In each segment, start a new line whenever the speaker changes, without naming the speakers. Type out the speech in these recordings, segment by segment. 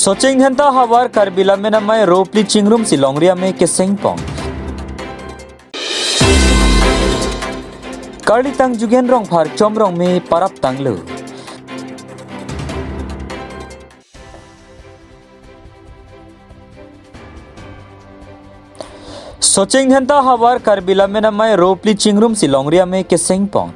Soching henta hawar karbila menamai ropli chingrum si longria me keseng pong. Karli tang jugen rong phar chomrong me parap tanglu. Soching henta hawar karbila menamai ropli chingrum si longria me keseng pong.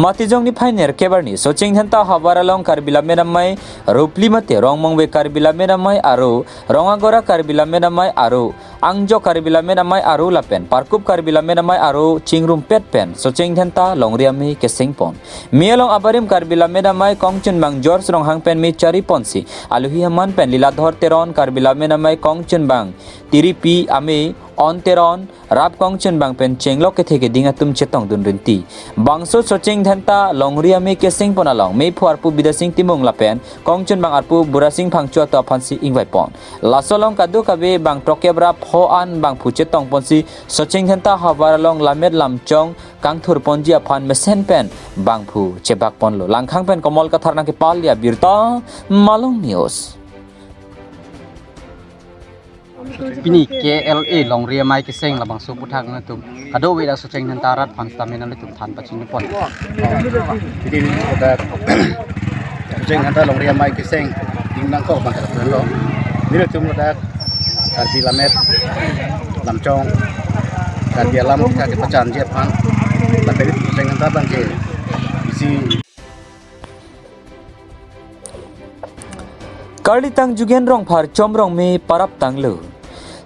Matijong ni phainer kebarni soching henta hawar along karbila menamai ropli mate rong mongwe karbila menamai aro rongagora karbila menamai aro angjo karbila menamai aro lapen parkup karbila menamai aro chingrum pet pen soching henta longria me keseng pong. Mielong abarim karbila menamai kongchun bang George rong hang pen me chari ponsi aluhi haman pen liladhor teron karbila menamai kongchun bang tiripi ame on teron rap kongchun bang pen chenglok ke theke dinga tum chetong dun rinti bangso soching dhanta longria me kesing pon along me phuar pu bidasing timung lapen kongchun bang arpu burasing phangchua to phansi ingwai pon lasolong kadu kabe bang prokebra pho an bang phu chetong ponsi soching dhanta hawar along lamet lamchong kangthur ponji aphan mesen pen bang phu chebak pon lo langkhang pen komol kathar na ke palia Abirta Malong news
Pini KLA longria mai keseng labang suku thang na tum kado weda socheng nan tarat pan stamina na tum than pachin pon
jadi ada socheng nan longria mai keseng dinglang ko bang ka lo ni tum ada karbi lamet lamchong karbi alam ka ke pacan jet pan tapi socheng nan bang ke isi
Karli tang jugen rong phar chomrong me parap tanglu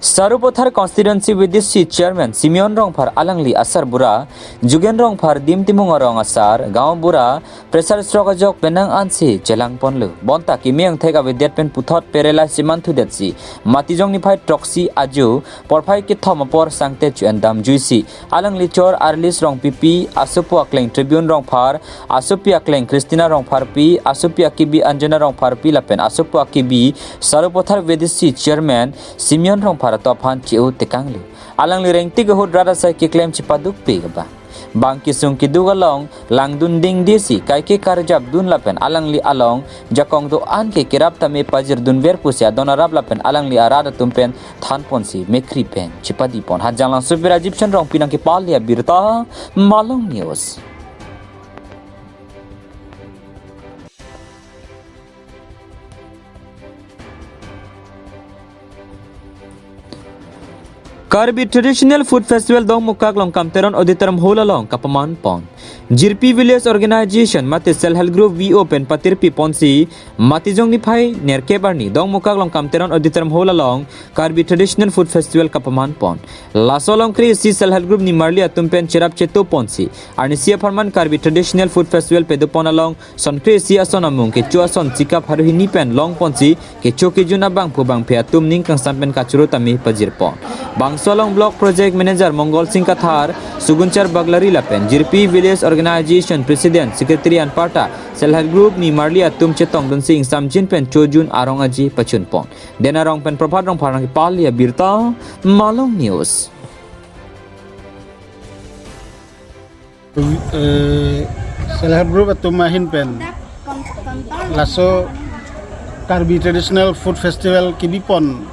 Sarupothar constituency with this chairman Simeon rong phar alangli asar bura jugen rong phar dim timung rong asar gaon bura pressure stroke jok penang ansi chelang ponlu bonta kimiang thega videt pen puthot perela siman thu detsi matijong ni phai troxy aju porphai ki thom por sangte chu andam juisi alangli chor arlis rong pipi asupu akleng tribune rong phar asupi akleng Christina rong phar pi asupi akibi anjana rong phar pi lapen asupu akibi Sarupothar with this chairman Simeon rong phar tophan chiu tekanglu alangli rengti go hudrada sai ki claim chipaduk pe ba bang kisung ki dugalong langdun ding disi kai ke karjab dun lapen alangli along jakong do an ke kirap tame pajir dun ver pusia donarab lapen alangli arada tumpen than ponsi mekri pen chipadi pon hajalang supira egyptian rong pinang ki palia Abirta Malong news Karbi Traditional Food Festival dong mukak long kamteron auditorum hall along kapaman pon. Jirpi Village Organization mate Self Help Group VO pen patirpi ponsi matijong ni phai nerke barni dong mukak long kamteron auditorum hall along Karbi Traditional Food Festival kapaman pon. Lasolong kri si Self Help Group ni marli atum pen cherap cheto ponsi arni sia farman Karbi Traditional Food Festival pedo pon along son kri si ason amung ke chua son chikap haru ni pen long ponsi ke choki juna bang pu bang phe atum ning kang sampen kachuro tami pajir pon. Bang Solong Block Project Manager Mongol Singh Kathar Sugunchar Baglari Lapen Jirpi Village Organization President Secretary and Parta Self Help Group ni Marli Atum Chetong Dun Sing Samjin Pen Chojun Arong Aji Pachun Pon Denarong Pen Propad Rong Parang Pali Abirta Malong News
Self Help Group atumahin pen laso Karbi Traditional Food Festival kibipon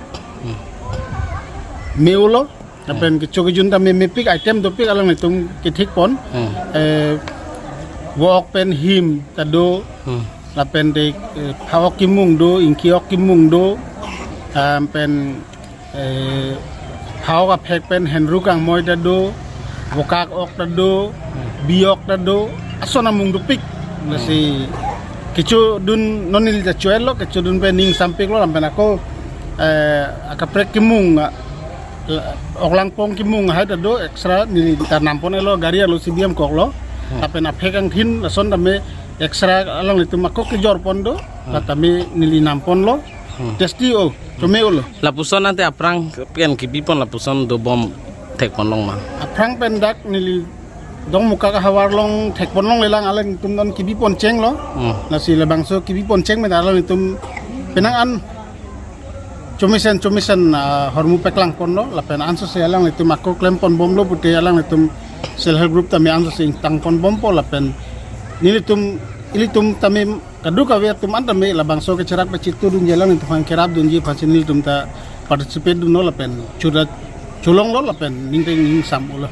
meulo apen ke chokijun ta me pik item do pik alang nitung ke thik pon walk pen him tado lapen de phawok kimung do inkiok kimung do pen phawok phek pen henru kang moi tado wokak ok tado biok tado asona mung do pik nasi kichu dun nonil ja chuelo kichu dun pen ning sampik lo lampen ako akaprek kimung oklang pong kimung hai tado extra ni tanam pon elo garia lo sibiam kok lo apen aphekang thin lason tame extra along itu makok ke jor pon do tame nili nampon lo testi o tome lo
lapuson ante aprang pen kibipon lapuson do bom tek pon long ma
aprang pendak nili dong muka ka hawar long tek pon long lelang aleng tum don kibipon ceng lo nasi lebangso kibipon ceng medalong itu penang an comisen hormu peklang pon lo lapen anso se alang itu makko klem pon bom lo putih alang itu Self Help Group tami anso sing tang pon bom po lapen nilitum tami Kadu kawet tum anta me la bangso ke cerak pecitu dun jalan itu fan kerap dun ji fasinil tum ta participate dun no la pen curat culong lo la pen ning ning sam ulo.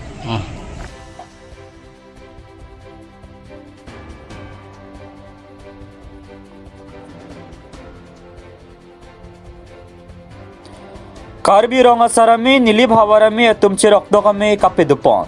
Karbi ronga sarami nilip hawarami tumchi rokdo kami kapedupon.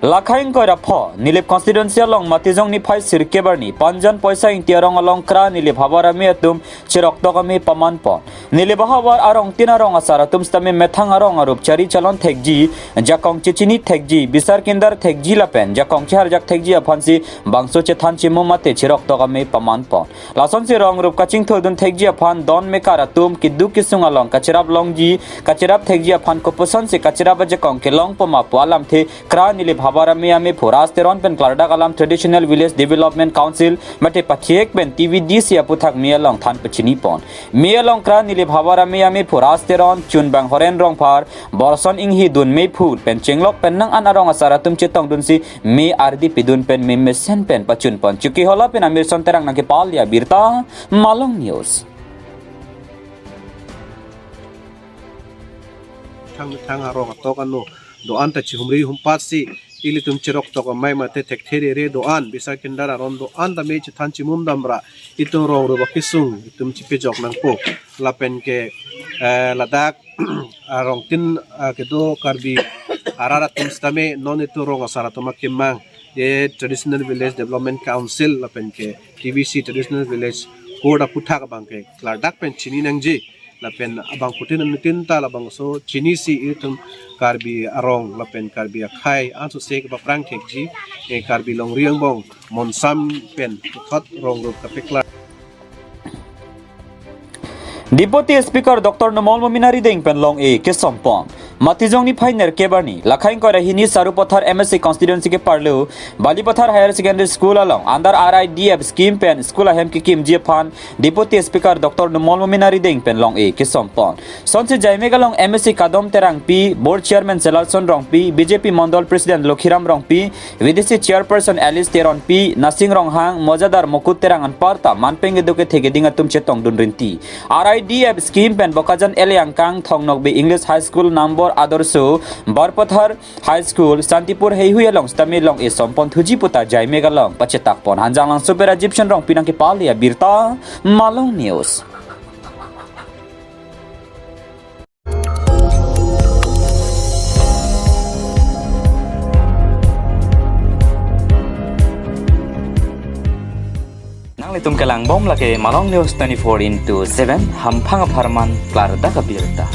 Lakhain ko rapho nilip constituency along matizong ni phai sirkebarni panjan poisa intiarong along kra nilip hawarami atum chirokdo kami pamanpon. Nilip hawar arong tinarong asara tum stami methang arong arup chari chalon thekji jakong chichini thekji bisar kindar thekji lapen jakong chhar jak thekji aphansi bangso chethan chimu mate chirokdo kami pamanpon. Lason si rong rup kaching thodun thekji aphan don mekara tum kiddu kisung along kachirap longji kachirap thekji aphan koposan se kachirap jakong kelong pamapu alam the kra nilip Habarami Forasteron pen Clarda Kalam Traditional Village Development Council mate pathiek pen TVDC aputhak mialong than pachini pon mialong kra nilip Habarami Forasteron chun bang horen rong par borson inghi dun me phul pen chenglok pen nang anarong asara tum chetong dun si me ardi pidun pen me mesen pen pachun pon chuki hola pen amir son terang nang ke pal ya Abirta Malong News
thang arong tokan no doan ta chihumri humpat si ili tum chirok to mai mate tek there re doan bisa kindara ron doan da me chithan chimum damra itung rong ro bakisung itum chipe jok nang po lapen ke ladak arong tin ke do karbi arara tum stame non itu rong asara to makimang ye traditional village development council lapen ke tvc traditional village koda puthak bangke ladak pen chini nangji lapen abang putin nutin ta labang so chini si itum karbi arong lapen karbi akhai ansu sek ba prang thekji e karbi long riang bong monsam pen thot rong rup kapekla
Deputy Speaker Dr. Nomol Mominari Deng Penlong A Kesompon Matizong ni Piner Kebarni Lakhain ko rahini Sarupathar MSC constituency ke parlu Balipathar Higher Secondary School along under RIDF scheme pen school ahem ki kim Japan Deputy Speaker Dr. Nomol Mominari Deng Penlong A Kesompon Sonse Jaimegalong MSC Kadom Terang P Board Chairman Selalson Rong P BJP Mondol President Lokhiram Rong P Vidisi Chairperson Alice Teron P Nasing Rong Hang Mojadar Mokut Terang Anparta Manpeng Eduke Thegedinga Tum Chetong Dunrinti RIDF scheme pen Bokajan Eliangkang Thongnok be English High School number Adorso Barpathar High School Santipur Heihui along Stamilong is Sompon Thujiputa Jai Megalong Pachetak Pon Hanjang lang Super Egyptian Rong Pinang Kipali Abirta Malong News Litum kelang bom lagi Malong News 24/7 Hampang Parman Clarda Abirta